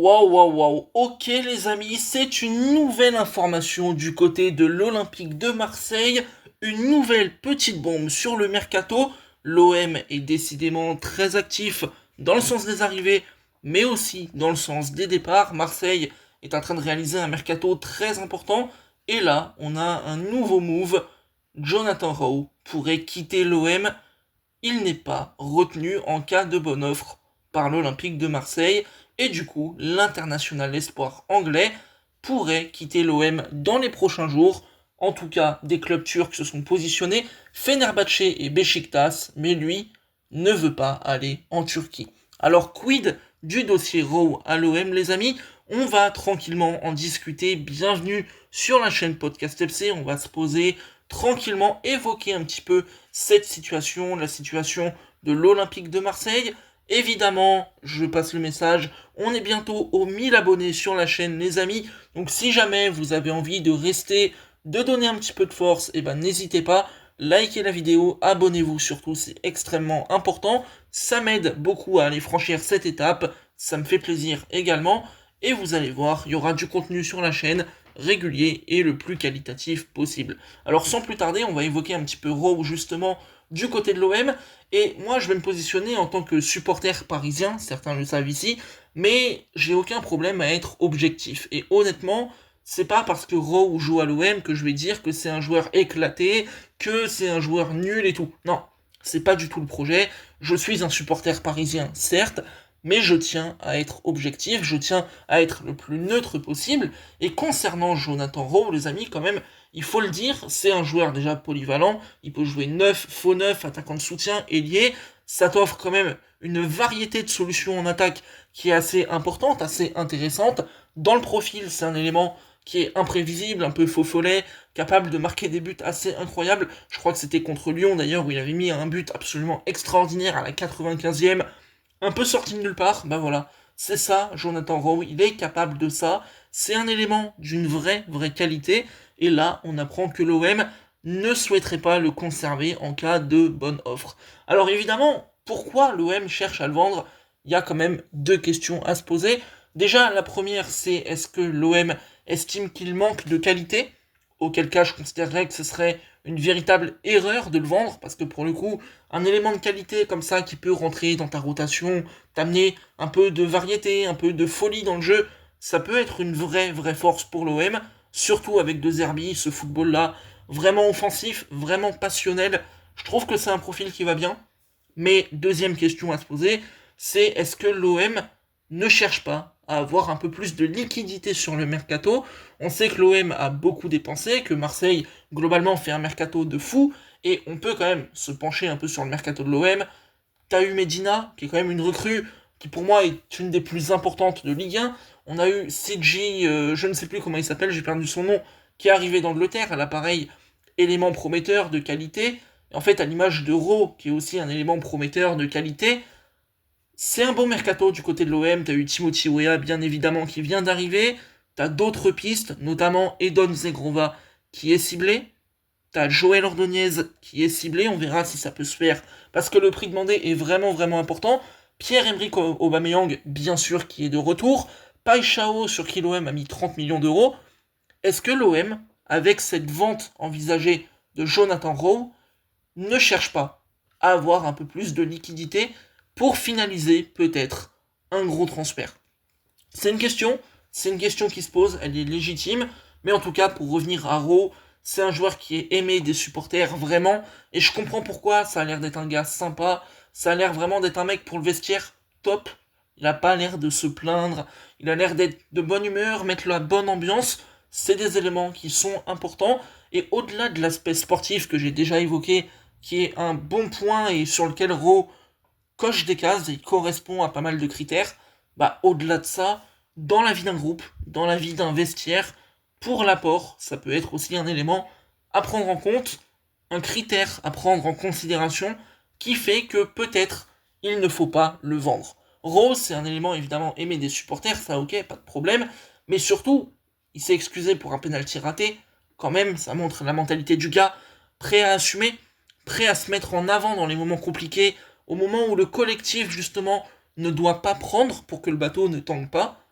Waouh, waouh, waouh. Ok les amis, c'est une nouvelle information du côté de l'Olympique de Marseille. Une nouvelle petite bombe sur le mercato. L'OM est décidément très actif dans le sens des arrivées, mais aussi dans le sens des départs. Marseille est en train de réaliser un mercato très important. Et là, on a un nouveau move. Jonathan Rowe pourrait quitter l'OM. Il n'est pas retenu en cas de bonne offre par l'Olympique de Marseille. Et du coup, l'international espoir anglais pourrait quitter l'OM dans les prochains jours. En tout cas, des clubs turcs se sont positionnés, Fenerbahçe et Beşiktaş, mais lui ne veut pas aller en Turquie. Alors quid du dossier Rowe à l'OM les amis? On va tranquillement en discuter. Bienvenue sur la chaîne Podcast FC. On va se poser tranquillement, évoquer un petit peu cette situation, la situation de l'Olympique de Marseille. Évidemment, je passe le message, on est bientôt aux 1000 abonnés sur la chaîne les amis, donc si jamais vous avez envie de rester, de donner un petit peu de force, et ben n'hésitez pas, likez la vidéo, abonnez-vous surtout, c'est extrêmement important, ça m'aide beaucoup à aller franchir cette étape, ça me fait plaisir également, et vous allez voir, il y aura du contenu sur la chaîne, régulier et le plus qualitatif possible. Alors sans plus tarder, on va évoquer un petit peu Rowe justement du côté de l'OM, et moi je vais me positionner en tant que supporter parisien, certains le savent ici, mais j'ai aucun problème à être objectif. Et honnêtement, c'est pas parce que Rowe joue à l'OM que je vais dire que c'est un joueur éclaté, que c'est un joueur nul et tout. Non, c'est pas du tout le projet. Je suis un supporter parisien, certes, mais je tiens à être objectif, je tiens à être le plus neutre possible. Et concernant Jonathan Rowe, les amis, quand même, il faut le dire, c'est un joueur déjà polyvalent, il peut jouer neuf, faux neuf, attaquant de soutien, ailier, ça t'offre quand même une variété de solutions en attaque qui est assez importante, assez intéressante. Dans le profil, c'est un élément qui est imprévisible, un peu faux follet, capable de marquer des buts assez incroyables. Je crois que c'était contre Lyon d'ailleurs où il avait mis un but absolument extraordinaire à la 95e, un peu sorti de nulle part. Bah voilà, c'est ça, Jonathan Rowe, il est capable de ça. C'est un élément d'une vraie qualité. Et là, on apprend que l'OM ne souhaiterait pas le conserver en cas de bonne offre. Alors évidemment, pourquoi l'OM cherche à le vendre? Il y a quand même deux questions à se poser. Déjà, la première, c'est est-ce que l'OM estime qu'il manque de qualité? Auquel cas, je considérerais que ce serait une véritable erreur de le vendre, parce que pour le coup, un élément de qualité comme ça qui peut rentrer dans ta rotation, t'amener un peu de variété, un peu de folie dans le jeu, ça peut être une vraie force pour l'OM, surtout avec De Zerbi, ce football-là, vraiment offensif, vraiment passionnel. Je trouve que c'est un profil qui va bien. Mais deuxième question à se poser, c'est est-ce que l'OM ne cherche pas à avoir un peu plus de liquidité sur le mercato? On sait que l'OM a beaucoup dépensé, que Marseille globalement fait un mercato de fou, et on peut quand même se pencher un peu sur le mercato de l'OM. T'as eu Medina, qui est quand même une recrue qui pour moi est une des plus importantes de Ligue 1. On a eu CG, je ne sais plus comment il s'appelle, j'ai perdu son nom, qui est arrivé d'Angleterre, à l'appareil élément prometteur de qualité. Et en fait, à l'image de Rowe, qui est aussi un élément prometteur de qualité, c'est un bon mercato du côté de l'OM. T'as eu Timothy Weah, bien évidemment, qui vient d'arriver. T'as d'autres pistes, notamment Edon Zegrova, qui est ciblé. T'as Joël Ordonez, qui est ciblé. On verra si ça peut se faire, parce que le prix demandé est vraiment important. Pierre-Emerick Aubameyang, bien sûr, qui est de retour. Pai Chao, sur qui l'OM a mis 30 millions d'euros. Est-ce que l'OM, avec cette vente envisagée de Jonathan Rowe, ne cherche pas à avoir un peu plus de liquidité pour finaliser peut-être un gros transfert? C'est une question qui se pose, elle est légitime, mais en tout cas pour revenir à Rowe, c'est un joueur qui est aimé des supporters vraiment, et je comprends pourquoi, ça a l'air d'être un gars sympa, ça a l'air vraiment d'être un mec pour le vestiaire top, il a pas l'air de se plaindre, il a l'air d'être de bonne humeur, mettre la bonne ambiance, c'est des éléments qui sont importants, et au-delà de l'aspect sportif que j'ai déjà évoqué, qui est un bon point et sur lequel Rowe coche des cases et correspond à pas mal de critères, bah au-delà de ça, dans la vie d'un groupe, dans la vie d'un vestiaire, pour l'apport, ça peut être aussi un élément à prendre en compte, un critère à prendre en considération, qui fait que peut-être il ne faut pas le vendre. Rose, c'est un élément évidemment aimé des supporters, ça ok, pas de problème, mais surtout, il s'est excusé pour un penalty raté, quand même, ça montre la mentalité du gars, prêt à assumer, prêt à se mettre en avant dans les moments compliqués, au moment où le collectif, justement, ne doit pas prendre pour que le bateau ne tangue pas.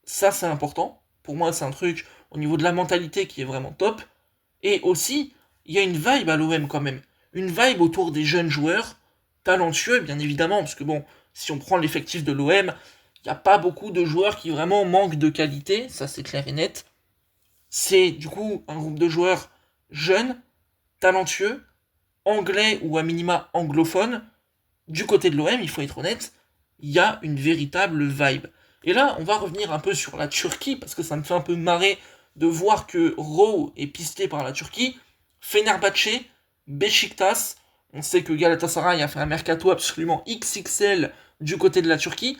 Ça, c'est important. Pour moi, c'est un truc au niveau de la mentalité qui est vraiment top. Et aussi, il y a une vibe à l'OM quand même. Une vibe autour des jeunes joueurs, talentueux bien évidemment, parce que bon, si on prend l'effectif de l'OM, il n'y a pas beaucoup de joueurs qui vraiment manquent de qualité, ça c'est clair et net. C'est du coup un groupe de joueurs jeunes, talentueux, anglais ou à minima anglophones. Du côté de l'OM, il faut être honnête, il y a une véritable vibe. Et là, on va revenir un peu sur la Turquie, parce que ça me fait un peu marrer de voir que Rowe est pisté par la Turquie. Fenerbahçe, Beşiktaş, on sait que Galatasaray a fait un mercato absolument XXL du côté de la Turquie.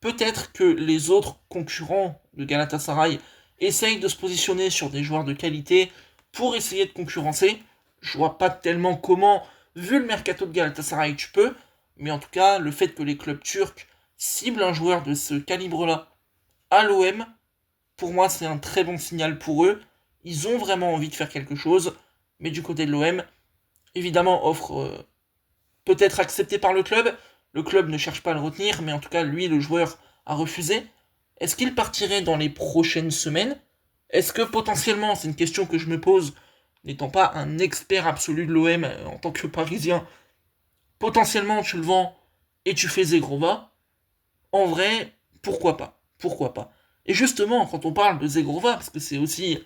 Peut-être que les autres concurrents de Galatasaray essayent de se positionner sur des joueurs de qualité pour essayer de concurrencer. Je vois pas tellement comment, vu le mercato de Galatasaray, tu peux, mais en tout cas, le fait que les clubs turcs ciblent un joueur de ce calibre-là à l'OM, pour moi, c'est un très bon signal pour eux. Ils ont vraiment envie de faire quelque chose, mais du côté de l'OM, évidemment, offre peut-être accepté par le club. Le club ne cherche pas à le retenir, mais en tout cas, lui, le joueur, a refusé. Est-ce qu'il partirait dans les prochaines semaines? Est-ce que potentiellement, c'est une question que je me pose, n'étant pas un expert absolu de l'OM en tant que Parisien, potentiellement tu le vends et tu fais Zegrova, en vrai, pourquoi pas? Pourquoi pas? Et justement, quand on parle de Zegrova, parce que c'est aussi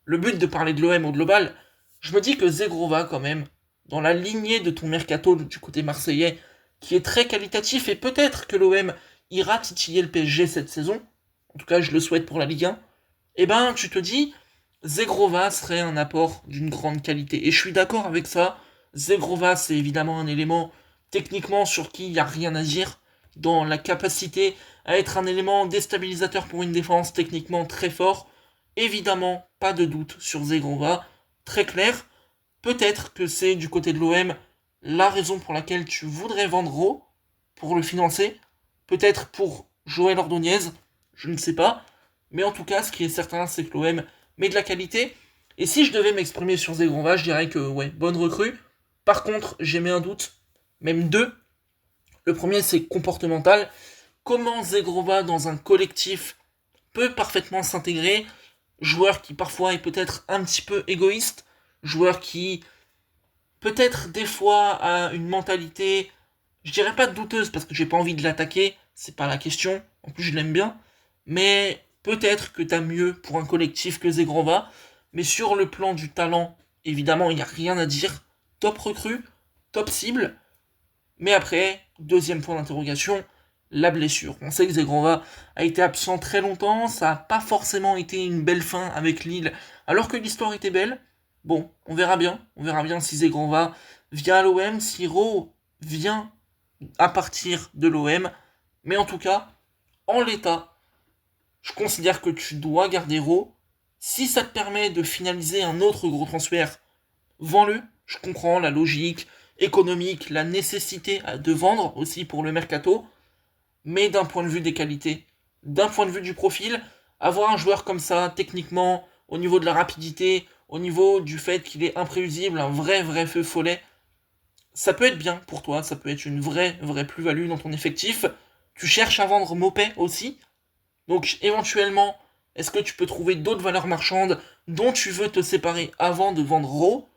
le but de parler de l'OM au global, je me dis que Zegrova, quand même, dans la lignée de ton mercato du côté marseillais, qui est très qualitatif, et peut-être que l'OM ira titiller le PSG cette saison, en tout cas je le souhaite pour la Ligue 1, eh ben tu te dis, Zegrova serait un apport d'une grande qualité. Et je suis d'accord avec ça, Zegrova c'est évidemment un élément techniquement sur qui il n'y a rien à dire, dans la capacité à être un élément déstabilisateur pour une défense techniquement très fort. Évidemment, pas de doute sur Zegrova, très clair. Peut-être que c'est du côté de l'OM la raison pour laquelle tu voudrais vendre Raw pour le financer. Peut-être pour Joël Ordonez, je ne sais pas. Mais en tout cas, ce qui est certain, c'est que l'OM met de la qualité. Et si je devais m'exprimer sur Zegrova, je dirais que, ouais, bonne recrue. Par contre, j'ai mis un doute, même deux. Le premier, c'est comportemental. Comment Zegrova, dans un collectif, peut parfaitement s'intégrer. Joueur qui parfois est peut-être un petit peu égoïste. Joueur qui peut-être des fois a une mentalité, je dirais pas douteuse parce que j'ai pas envie de l'attaquer, c'est pas la question. En plus je l'aime bien. Mais peut-être que t'as mieux pour un collectif que Zegrova. Mais sur le plan du talent, évidemment, il n'y a rien à dire. Top recrue, top cible. Mais après, deuxième point d'interrogation, la blessure. On sait que Zegrova a été absent très longtemps, ça n'a pas forcément été une belle fin avec Lille, alors que l'histoire était belle. Bon, on verra bien si Zegrova vient à l'OM, si Rowe vient à partir de l'OM. Mais en tout cas, en l'état, je considère que tu dois garder Rowe. Si ça te permet de finaliser un autre gros transfert, vends-le. Je comprends la logique économique, la nécessité de vendre aussi pour le mercato, mais d'un point de vue des qualités, d'un point de vue du profil, avoir un joueur comme ça, techniquement, au niveau de la rapidité, au niveau du fait qu'il est imprévisible, un vrai feu follet, ça peut être bien pour toi, ça peut être une vraie plus-value dans ton effectif. Tu cherches à vendre Mopé aussi, donc éventuellement, est-ce que tu peux trouver d'autres valeurs marchandes dont tu veux te séparer avant de vendre Raw?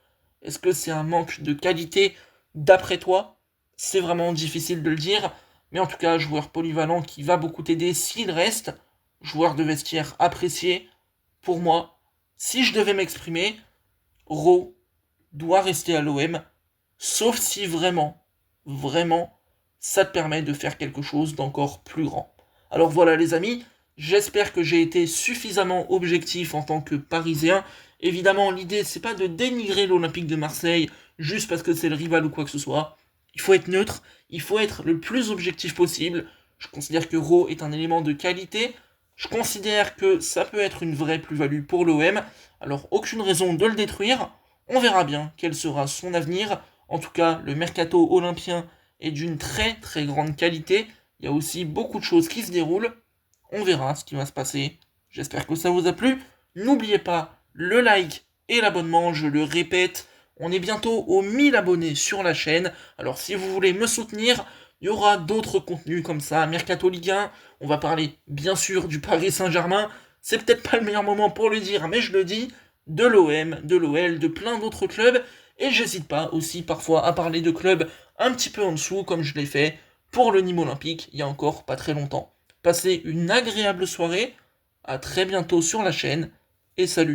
Est-ce que c'est un manque de qualité d'après toi? C'est vraiment difficile de le dire, mais en tout cas, joueur polyvalent qui va beaucoup t'aider s'il reste, joueur de vestiaire apprécié, pour moi, si je devais m'exprimer, Raw doit rester à l'OM, sauf si vraiment, ça te permet de faire quelque chose d'encore plus grand. Alors voilà les amis, j'espère que j'ai été suffisamment objectif en tant que Parisien. Évidemment, l'idée c'est pas de dénigrer l'Olympique de Marseille juste parce que c'est le rival ou quoi que ce soit. Il faut être neutre, il faut être le plus objectif possible. Je considère que Raw est un élément de qualité. Je considère que ça peut être une vraie plus-value pour l'OM. Alors aucune raison de le détruire. On verra bien quel sera son avenir. En tout cas, le mercato olympien est d'une très grande qualité. Il y a aussi beaucoup de choses qui se déroulent. On verra ce qui va se passer. J'espère que ça vous a plu. N'oubliez pas le like et l'abonnement, je le répète. On est bientôt aux 1000 abonnés sur la chaîne. Alors si vous voulez me soutenir, Il y aura d'autres contenus comme ça, Mercato Ligue 1, on va parler bien sûr du Paris Saint-Germain, c'est peut-être pas le meilleur moment pour le dire, mais je le dis, de l'OM, de l'OL, de plein d'autres clubs, et j'hésite pas aussi parfois à parler de clubs un petit peu en dessous, comme je l'ai fait pour le Nîmes Olympique il y a encore pas très longtemps. Passez une agréable soirée, à très bientôt sur la chaîne, et salut.